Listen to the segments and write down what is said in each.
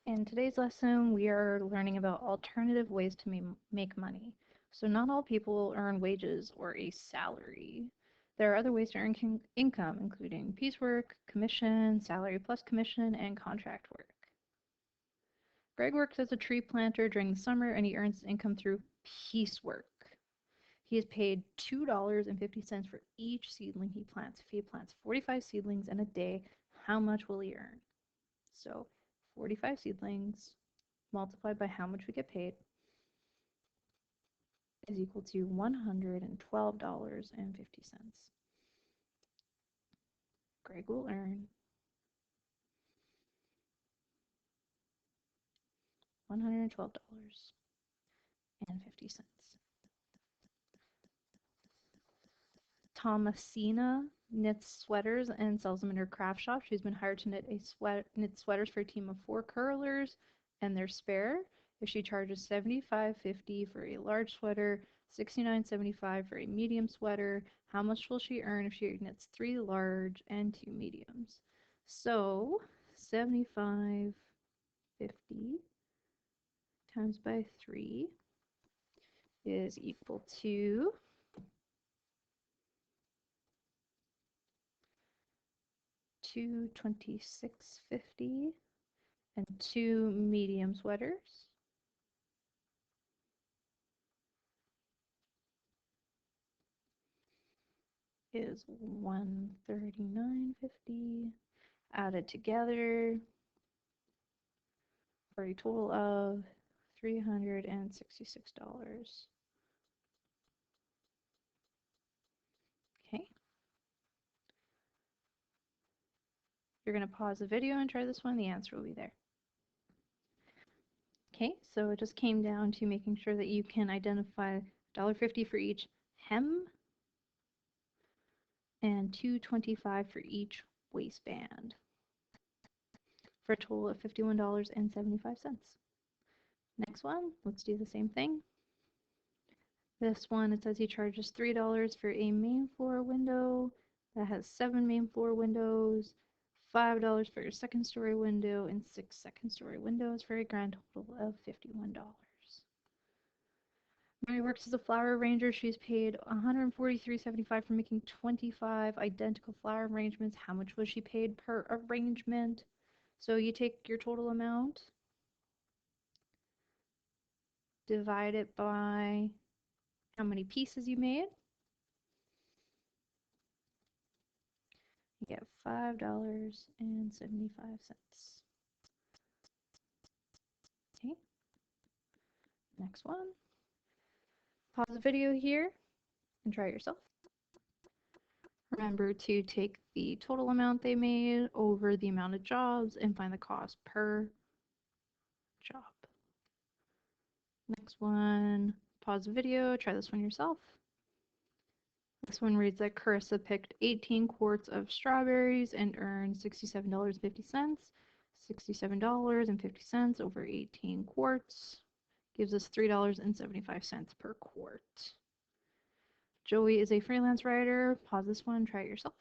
In today's lesson, we are learning about alternative ways to make money. So not all people earn wages or a salary. There are other ways to earn income, including piecework, commission, salary plus commission, and contract work. Greg works as a tree planter during the summer, and he earns his income through piecework. He is paid $2.50 for each seedling he plants. If he plants 45 seedlings in a day, how much will he earn? So 45 seedlings multiplied by how much we get paid is equal to $112.50. Greg will earn $112.50. Thomasina knits sweaters and sells them in her craft shop. She's been hired to knit sweaters for a team of 4 curlers and their spare. If she charges $75.50 for a large sweater, $69.75 for a medium sweater, how much will she earn if she knits 3 large and 2 mediums? So $75.50 times by 3 is equal to $226.50, and 2 medium sweaters is $139.50 added together for a total of $366. Okay. You're going to pause the video and try this one. The answer will be there. Okay, so it just came down to making sure that you can identify $1.50 for each hem and $2.25 for each waistband for a total of $51.75. Next one, let's do the same thing. This one, it says he charges $3 for a main floor window that has 7 main floor windows, $5 for a second story window, and 6 second story windows for a grand total of $51. Mary works as a flower arranger. She's paid $143.75 for making 25 identical flower arrangements. How much was she paid per arrangement? So you take your total amount, divide it by how many pieces you made. You get $5.75. Okay, next one. Pause the video here and try it yourself. Remember to take the total amount they made over the amount of jobs and find the cost per job. Next one, pause the video, try this one yourself. This one reads that Carissa picked 18 quarts of strawberries and earned $67.50. $67.50 over 18 quarts gives us $3.75 per quart. Joey is a freelance writer. Pause this one, try it yourself.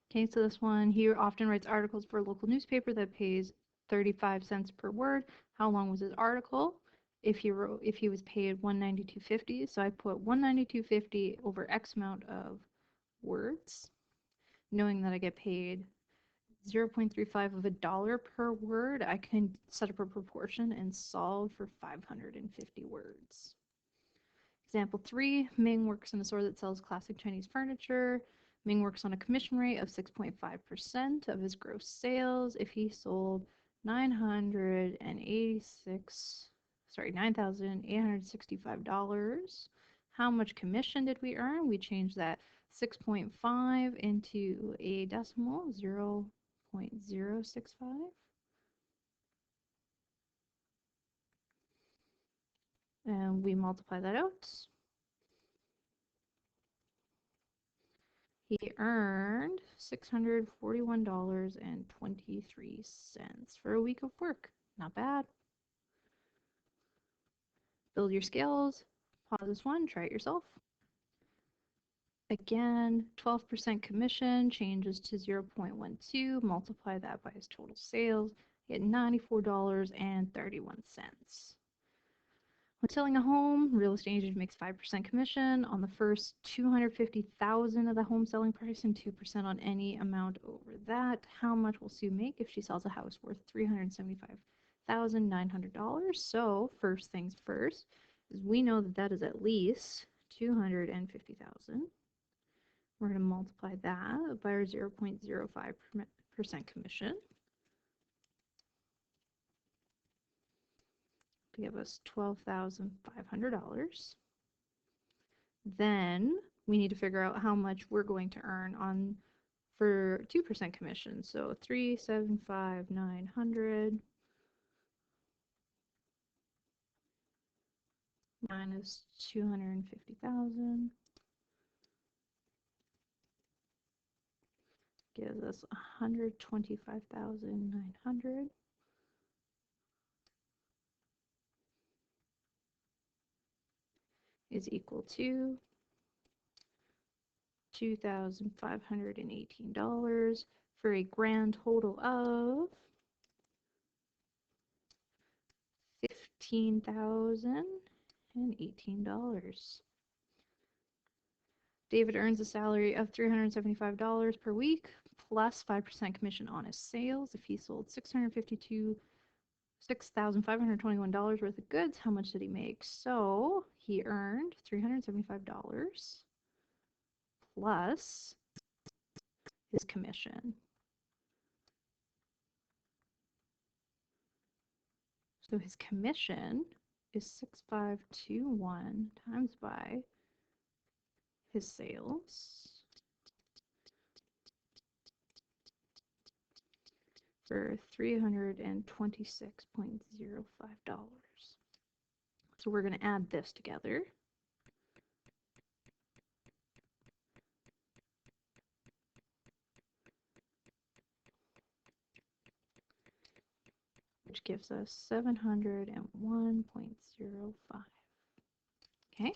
Okay, so this one, he often writes articles for a local newspaper that pays 35 cents per word. How long was his article? If he was paid $192.50, so I put $192.50 over X amount of words, knowing that I get paid 0.35 of a dollar per word, I can set up a proportion and solve for 550 words. Example 3, Ming works in a store that sells classic Chinese furniture. Ming works on a commission rate of 6.5% of his gross sales. If he sold $9,865, how much commission did we earn? We changed that 6.5 into a decimal, 0.065. And we multiply that out. He earned $641.23 for a week of work. Not bad. Build your skills. Pause this one, try it yourself. Again, 12% commission changes to 0.12. Multiply that by his total sales. He had $94.31. When selling a home, real estate agent makes 5% commission on the first 250,000 of the home selling price and 2% on any amount over that. How much will Sue make if she sells a house worth $375,900? So first things first is we know that that is at least 250,000. We're going to multiply that by our 0.05% commission to give us $12,500. Then we need to figure out how much we're going to earn on for 2% commission. So 375,900 minus 250,000 gives us 125,900. Is equal to $2,518 for a grand total of $15,018. David earns a salary of $375 per week plus 5% commission on his sales. If he sold $6,521 worth of goods, how much did he make? So he earned $375 plus his commission. So his commission is 6,521 times by his sales for $326.05. So we're going to add this together. Which gives us 701.05. Okay.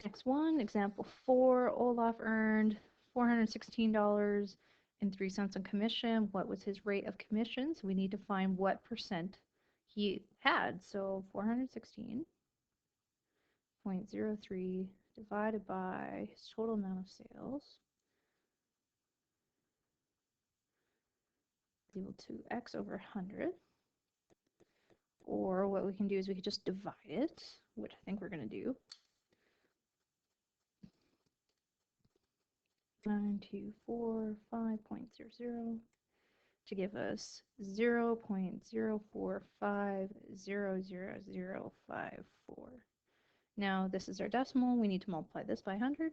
Next one, example 4, Olaf earned $416.03 on commission. What was his rate of commission? So we need to find what percent he had. So 416.03 divided by his total amount of sales is equal to x over 100. Or what we can do is we could just divide it, which I think we're going to do. 9245.00 to give us 0.0450054. Now this is our decimal. We need to multiply this by 100,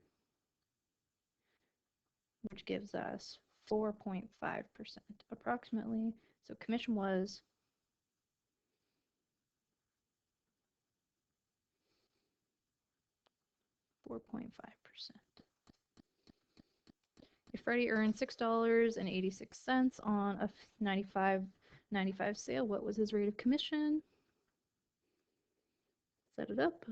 which gives us 4.5% approximately. So commission was 4.5%. If Freddie earned $6.86 on a 95 sale, what was his rate of commission? Set it up.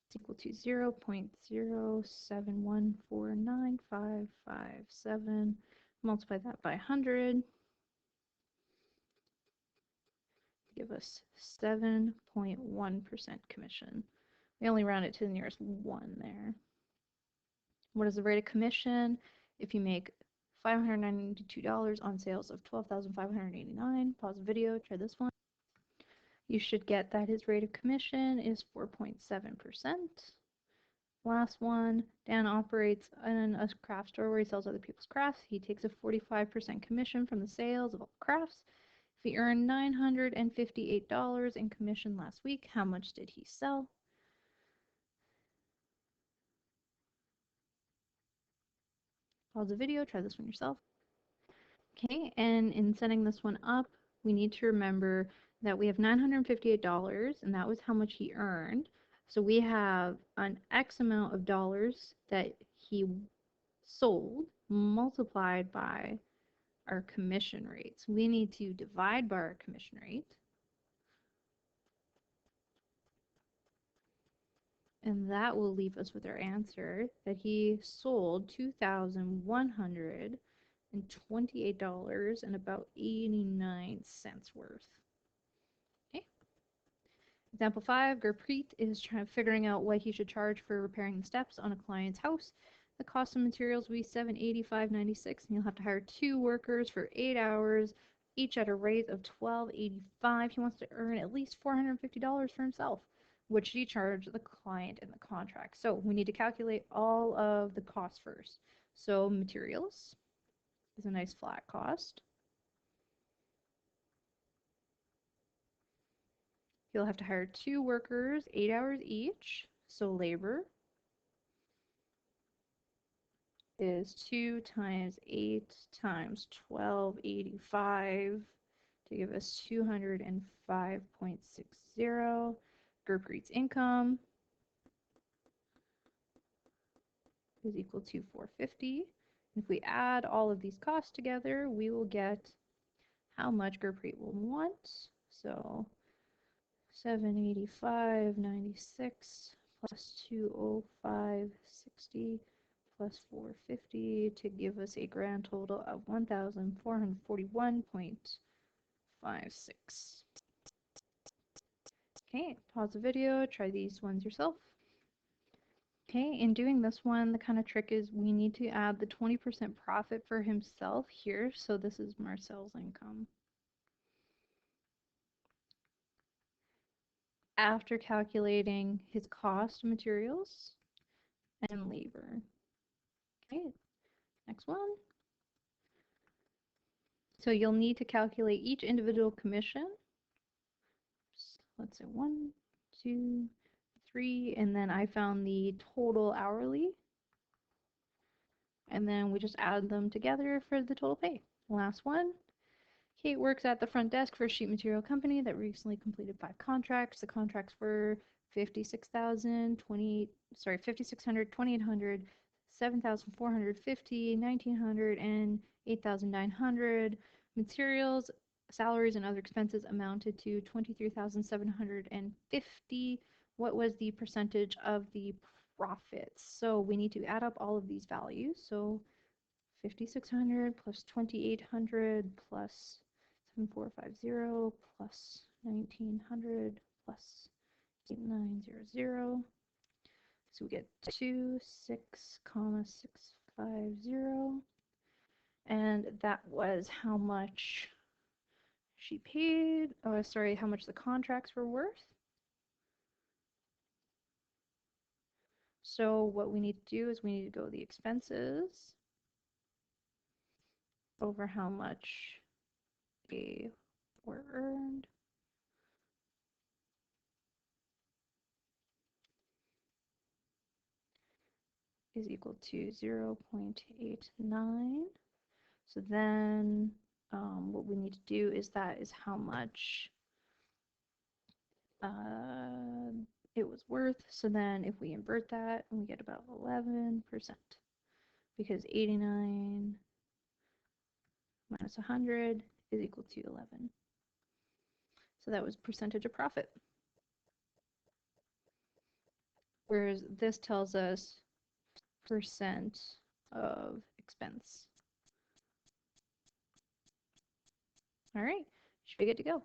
It's equal to 0.07149557. Multiply that by 100. Give us 7.1% commission. We only round it to the nearest 1 there. What is the rate of commission if you make $592 on sales of $12,589? Pause the video, try this one. You should get that his rate of commission is 4.7%. Last one, Dan operates in a craft store where he sells other people's crafts. He takes a 45% commission from the sales of all crafts. If he earned $958 in commission last week, how much did he sell? Pause the video, try this one yourself. Okay, and in setting this one up, we need to remember that we have $958, and that was how much he earned. So we have an X amount of dollars that he sold multiplied by our commission rates. We need to divide by our commission rate. And that will leave us with our answer that he sold $2,128 and about 89 cents worth. Okay. Example 5, Gurpreet is figuring out what he should charge for repairing the steps on a client's house. The cost of materials will be $785.96, and you'll have to hire 2 workers for 8 hours, each at a rate of $12.85. He wants to earn at least $450 for himself, which he charged the client in the contract. So we need to calculate all of the costs first. So materials is a nice flat cost. You'll have to hire 2 workers, 8 hours each. So labor is 2 times 8 times 1285 to give us 205.60. Gurpreet's income is equal to 450. If we add all of these costs together, we will get how much Gurpreet will want. So 785.96 plus 205.60 plus 450 to give us a grand total of 1,441.56. Okay, pause the video, try these ones yourself. Okay, in doing this one, the kind of trick is we need to add the 20% profit for himself here. So this is Marcel's income. After calculating his cost of materials and labor. Okay, next one. So you'll need to calculate each individual commission. Let's say 1, 2, 3, and then I found the total hourly. And then we just add them together for the total pay. Last one. Kate works at the front desk for a sheet material company that recently completed 5 contracts. The contracts were 56,000, 5,600, 2,800, 7,450, 1,900, and 8,900. Materials, salaries, and other expenses amounted to 23,750. What was the percentage of the profits? So we need to add up all of these values. So 5,600 plus 2,800 plus 7,450 plus 1,900 plus 8,900. So we get 26,650. And that was how much she paid. Oh, sorry, how much the contracts were worth. So what we need to do is we need to go the expenses over how much they were earned. Is equal to 0.89. So then what we need to do is that is how much it was worth. So then if we invert that, we get about 11%, because 89 minus 100 is equal to 11. So that was percentage of profit. Whereas this tells us percent of expense. All right, should be good to go.